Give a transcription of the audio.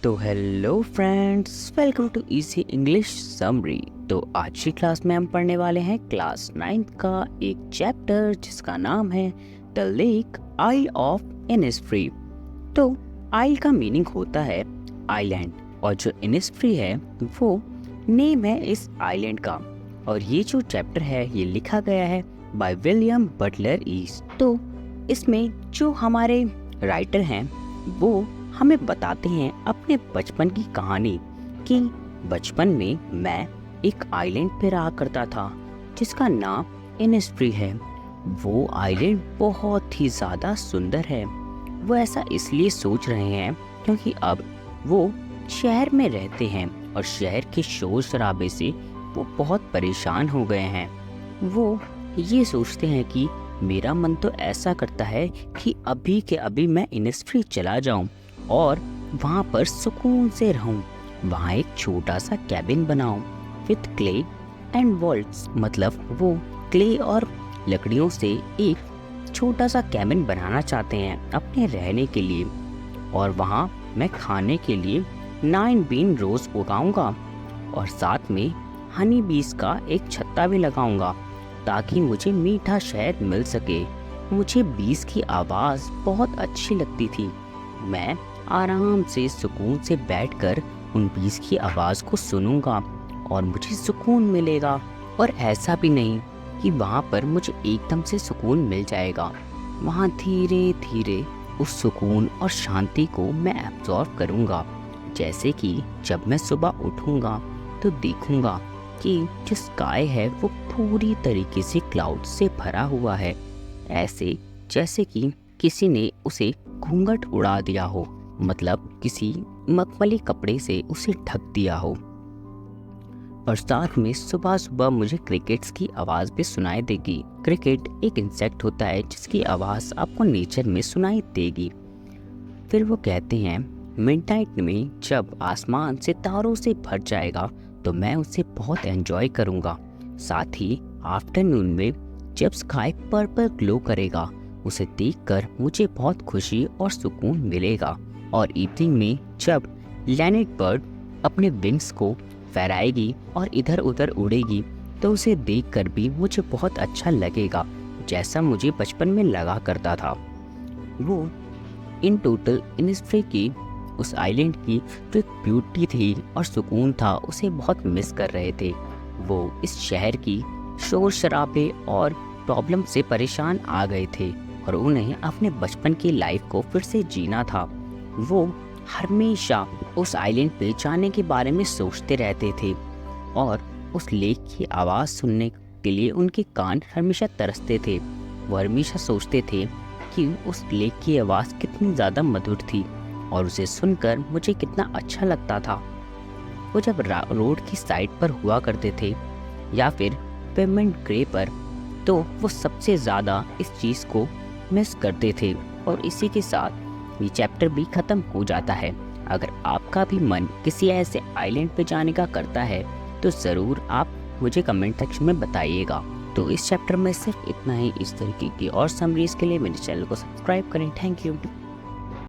तो hello friends, welcome to easy English summary. तो आज की क्लास में हम पढ़ने वाले हैं क्लास 9th का एक चैप्टर जिसका नाम है the lake isle of Innisfree. तो आइल का मीनिंग होता है आइलैंड और जो इनिस्फ्री है वो नेम है इस आइलैंड का। और ये जो चैप्टर है ये लिखा गया है बाय विलियम बटलर ईस्ट। तो इसमें जो हमारे राइटर हैं वो हमें बताते हैं अपने बचपन की कहानी कि बचपन में मैं एक आइलैंड पे रहा करता था जिसका नाम इनिस्फ्री है। वो आइलैंड बहुत ही ज़्यादा सुंदर है। वो ऐसा इसलिए सोच रहे हैं क्योंकि अब वो शहर में रहते हैं और शहर के शोर शराबे से वो बहुत परेशान हो गए हैं। वो ये सोचते हैं कि मेरा मन तो ऐसा करता है कि अभी के अभी मैं इनिस्फ्री चला जाऊं और वहाँ पर सुकून से रहूं। वहाँ एक छोटा सा कैबिन बनाऊं विथ क्ले एंड वॉल्स। मतलब वो क्ले और लकड़ियों से एक छोटा सा कैबिन बनाना चाहते हैं अपने रहने के लिए। और वहाँ मैं खाने के लिए 9 बीन रोज उगाऊंगा और साथ में हनी बीज का एक छत्ता भी लगाऊंगा ताकि मुझे मीठा शहद मिल सके। मुझे बीज की आवाज़ बहुत अच्छी लगती थी। मैं आराम से सुकून से बैठकर उन बीज की आवाज़ को सुनूंगा और मुझे सुकून मिलेगा। और ऐसा भी नहीं कि वहाँ पर मुझे एकदम से सुकून मिल जाएगा। वहाँ धीरे धीरे उस सुकून और शांति को मैं एब्जॉर्व करूँगा। जैसे कि जब मैं सुबह उठूँगा तो देखूँगा कि जो स्काई है वो पूरी तरीके से क्लाउड से भरा हुआ है, ऐसे जैसे कि किसी ने उसे घूंघट उड़ा दिया हो। मतलब किसी मखमली कपड़े से उसे ढक दिया हो। और साथ में सुबह सुबह मुझे क्रिकेट्स की आवाज़ भी सुनाई देगी। क्रिकेट एक इंसेक्ट होता है जिसकी आवाज़ आपको नेचर में सुनाई देगी। फिर वो कहते हैं मिडनाइट में जब आसमान सितारों से भर जाएगा तो मैं उसे बहुत एंजॉय करूँगा। साथ ही आफ्टरनून में जब स्काई पर्पल ग्लो करेगा उसे देखकर मुझे बहुत खुशी और सुकून मिलेगा। और इवनिंग में जब लैनेट बर्ड अपने विंग्स को फहराएगी और इधर उधर उड़ेगी तो उसे देखकर भी मुझे बहुत अच्छा लगेगा, जैसा मुझे बचपन में लगा करता था। वो इन टोटल इनिस्फ्री की उस आइलैंड की जो एक ब्यूटी थी और सुकून था उसे बहुत मिस कर रहे थे। वो इस शहर की शोर शराबे और प्रॉब्लम से परेशान आ गए थे और उन्हें अपने बचपन की लाइफ को फिर से जीना था। वो हमेशा उस आइलैंड पे जाने के बारे में सोचते रहते थे और उस लेक की आवाज़ सुनने के लिए उनके कान हमेशा तरसते थे। वो हमेशा सोचते थे कि उस लेक की आवाज़ कितनी ज़्यादा मधुर थी और उसे सुनकर मुझे कितना अच्छा लगता था। वो जब रोड की साइड पर हुआ करते थे या फिर पेमेंट ग्रे पर तो वो सबसे ज़्यादा इस चीज़ को मिस करते थे। और इसी के साथ ये चैप्टर भी ख़त्म हो जाता है। अगर आपका भी मन किसी ऐसे आइलैंड पे जाने का करता है तो ज़रूर आप मुझे कमेंट सेक्शन में बताइएगा। तो इस चैप्टर में सिर्फ इतना ही। इस तरीके की और समरीज़ के लिए मेरे चैनल को सब्सक्राइब करें। Thank you.